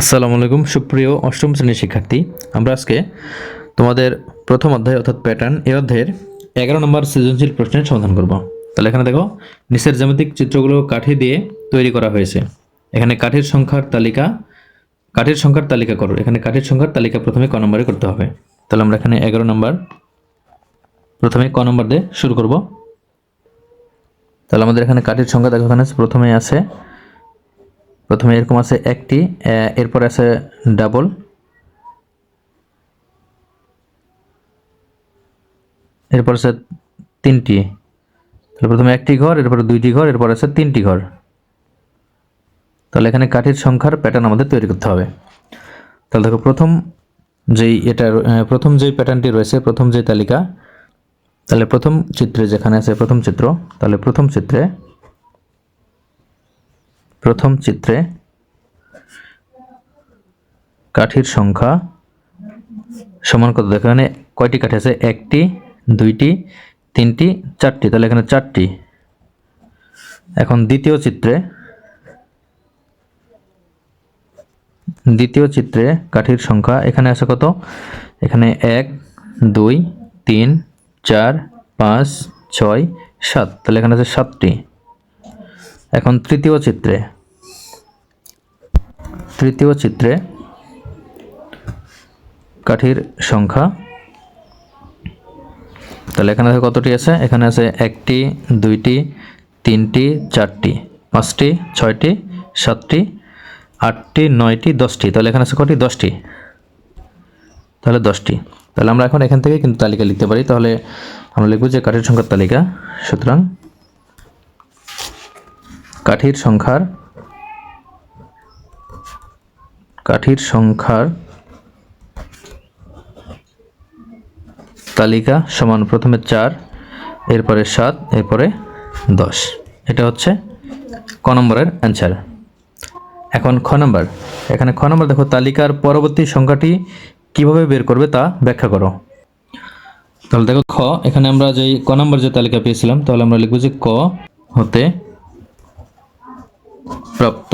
আসসালামু আলাইকুম সুপ্রিয় অষ্টম শ্রেণীর শিক্ষার্থী। আমরা আজকে তোমাদের প্রথম অধ্যায় অর্থাৎ প্যাটার্ন এই অধ্যায়ের 11 নম্বর সৃজনশীল প্রশ্নের সমাধান করব। তাহলে এখানে দেখো নিচের জ্যামিতিক চিত্রগুলো কাঠি দিয়ে তৈরি করা হয়েছে। এখানে কাঠির সংখ্যার তালিকা করো। এখানে কাঠির সংখ্যার তালিকা প্রথমে ক নম্বরে করতে হবে। তাহলে আমরা এখানে 11 নম্বর প্রথমে ক নম্বর দিয়ে শুরু করব। তাহলে আমাদের এখানে কাঠির সংখ্যা দেখো, এখানে প্রথমে এরকম আছে একটি, এরপর আছে ডাবল, এরপর আছে তিনটি। তাহলে প্রথমে একটি ঘর, এরপরে দুইটি ঘর, এরপর আছে তিনটি ঘর। তাহলে এখানে কাঠির সংখ্যার প্যাটার্ন আমাদের তৈরি করতে হবে। তাহলে দেখো প্রথম যেই প্যাটার্নটি রয়েছে, প্রথম যে তালিকা, তাহলে প্রথম চিত্রে যেখানে আছে প্রথম চিত্র, তাহলে প্রথম চিত্রে কাঠির সংখ্যা সমান কত? দেখো এখানে কয়টি কাঠি আছে? একটি, দুইটি, তিনটি, চারটি। তাহলে এখানে চারটি। এখন দ্বিতীয় চিত্রে কাঠির সংখ্যা এখানে আছে কত? এখানে 1, 2, 3, 4, 5, 6, 7। তাহলে এখানে আছে 7টি। এখন তৃতীয় চিত্রে কাঠির সংখ্যা, তাহলে এখানে কতটি আছে? এখানে আছে একটি, দুইটি, তিনটি, চারটি, পাঁচটি, ছয়টি, সাতটি, আটটি, নয়টি, 10টি। তাহলে এখানে আছে কটি? 10টি। তাহলে 10টি। তাহলে আমরা এখন এখান থেকে কিন্তু তালিকা লিখতে পারি। তাহলে আমরা লিখব যে কাঠির সংখ্যার তালিকা। সুতরাং কাঠির সংখ্যার তালিকা সমান প্রথমে 4, এরপরে 7, এরপরে 10। এটা হচ্ছে ক নম্বরের অ্যান্সার। এখন খ নম্বর, এখানে খ নম্বর দেখো তালিকার পরবর্তী সংখ্যাটি কিভাবে বের করবে তা ব্যাখ্যা করো। তাহলে দেখো খ, এখানে আমরা যেই ক নম্বর যে তালিকা পেয়েছিলাম, তাহলে আমরা লিখব যে ক হতে প্রাপ্ত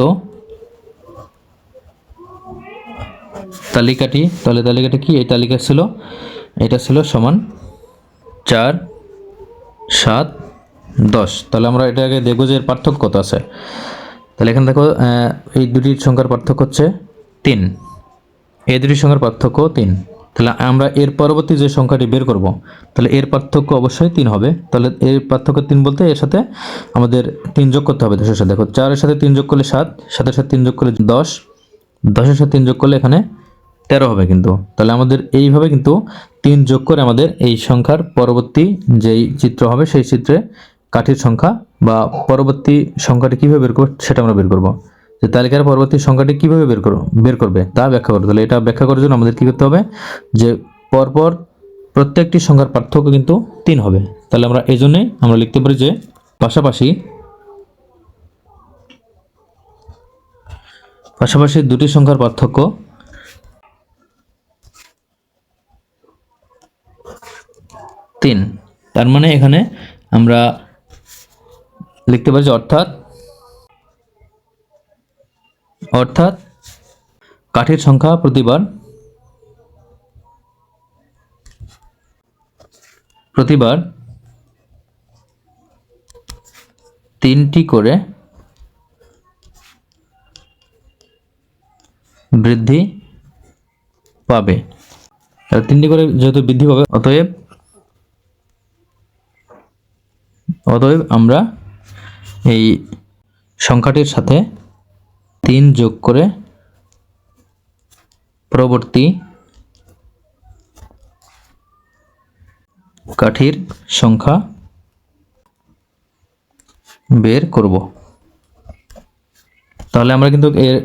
তালিকাটি, তাহলে তালিকাটা কি? এই তালিকা এটা ছিল সমান 4, 7, 10। তাহলে আমরা এটা আগে দেখবো যে এর পার্থক্য কত আছে। তাহলে এখানে দেখো এই দুটির সংখ্যার পার্থক্য হচ্ছে 3। এই দুটির সংখ্যার পার্থক্য 3। তাহলে আমরা এর পরবর্তী যে সংখ্যাটি বের করব, তাহলে এর পার্থক্য অবশ্যই 3 হবে। তাহলে এর পার্থক্য 3 বলতে এর সাথে আমাদের 3 যোগ করতে হবে 10-এর সাথে। দেখো 4-এর সাথে 3 যোগ করলে 7, 7-এর সাথে 3 যোগ করলে 10, 10-এর সাথে 3 যোগ করলে এখানে 13 হবে কিন্তু। তাহলে আমাদের এইভাবে কিন্তু 3 যোগ করে আমাদের এই সংখ্যার পরবর্তী যেই চিত্র হবে সেই চিত্রে কাঠির সংখ্যা বা পরবর্তী সংখ্যাটি কীভাবে বের করবে সেটা আমরা বের করব। যে তালিকার পরবর্তী সংখ্যাটি কীভাবে বের করবে তা ব্যাখ্যা করবে। তাহলে এটা ব্যাখ্যা করার জন্য আমাদের কী করতে হবে? যে পরপর প্রত্যেকটি সংখ্যার পার্থক্য কিন্তু 3 হবে। তাহলে আমরা এই জন্যই আমরা লিখতে পারি যে পাশাপাশি দুটি সংখ্যার পার্থক্য 3। তার মানে এখানে আমরা লিখতে পারি যে অর্থাৎ কাঠির সংখ্যা প্রতিবার 3টি করে বৃদ্ধি পাবে। 3টি করে যেহেতু বৃদ্ধি পাবে, অতএব আমরা এই সংখ্যাটির সাথে 3 যোগ করে পরবর্তী কাঠির সংখ্যা বের করব। তাহলে আমরা কিন্তু এর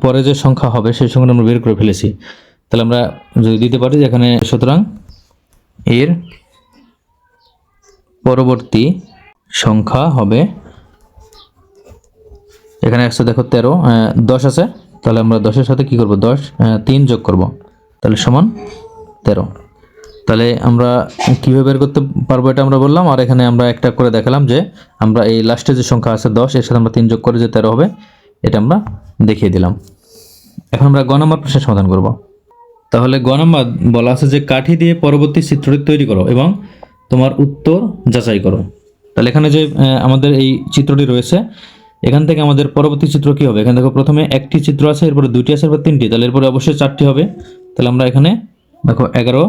পরে যে সংখ্যা হবে সেই সংখ্যাটা আমরা বের করে ফেলেছি। তাহলে আমরা যদি দিতে পারি যেখানে, সুতরাং এর পরবর্তী সংখ্যা হবে, এখানে আসছে দেখো 13, 10 আছে। তাহলে আমরা 10-এর সাথে কি করব? 3 যোগ করব, তাহলে সমান 13। তাহলে আমরা কীভাবে বের করতে পারবো এটা আমরা বললাম। আর এখানে আমরা একটা করে দেখালাম যে আমরা এই লাস্টে যে সংখ্যা আছে 10, এর সাথে আমরা 3 যোগ করে যে 13 হবে, এটা আমরা দেখিয়ে দিলাম। এখন আমরা গ নম্বর প্রশ্নের সমাধান করব। তাহলে গ নম্বর বলা আছে যে কাঠি দিয়ে পরবর্তী চিত্রটি তৈরি করো এবং তোমার উত্তর যাচাই করো। তাহলে এখানে যে আমাদের এই চিত্রটি রয়েছে, এখান থেকে আমাদের পরবর্তী চিত্র কি হবে? এখানে দেখো প্রথমে একটি চিত্র আছে, এরপরে দুইটি আছে, এরপর তিনটি, তাহলে এরপরে অবশ্যই চারটি হবে। তাহলে আমরা এখানে দেখো 11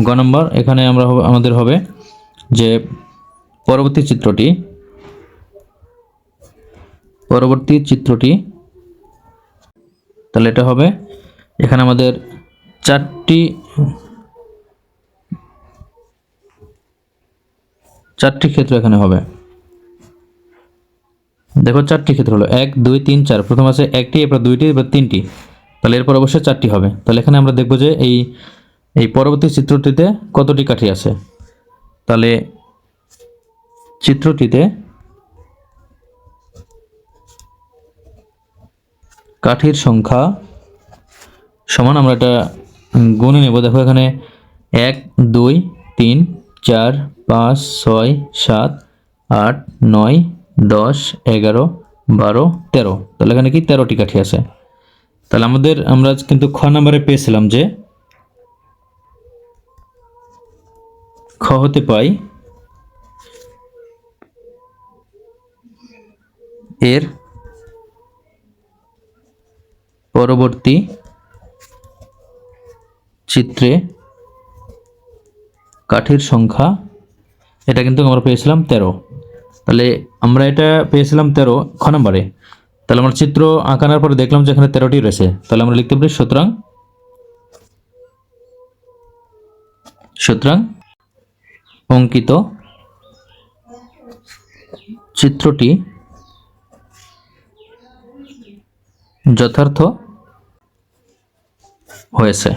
গ নম্বর, এখানে আমাদের হবে যে পরবর্তী চিত্রটি তাহলে এটা হবে, এখানে আমাদের চারটি ক্ষেত্র এখানে হবে। দেখো চারটি ক্ষেত্র হলো 1 2 3 4, প্রথম আছে একটি, এরপর দুইটি, এরপর তিনটি, তাহলে এরপর অবশ্যই চারটি হবে। তাহলে এখানে আমরা দেখব যে এই পরবর্তী চিত্রটিতে কতটি কাঠি আছে। তাহলে চিত্রটিতে কাঠির সংখ্যা সমান, আমরা এটা গুণে নেব। দেখো এখানে 1 2 3 4 5 6 7 8 9 10 11 12 13, তাহলে এখানে কি 13টি কাঠি আছে। তাহলে আমরা কিন্তু খ নম্বরে পেয়েছিলাম যে খ হতে পাই এর পরবর্তী চিত্রে কাঠির সংখ্যা, এটা কিন্তু আমরা পেয়েছিলাম 13। তাহলে আমরা এটা পেয়েছিলাম 13 খ নম্বরে। তাহলে আমরা চিত্র আঁকানোর পরে দেখলাম যে এখানে 13টি রয়েছে, তাহলে আমরা লিখতে পারি সুতরাং অঙ্কিত চিত্রটি যথার্থ হয়েছে।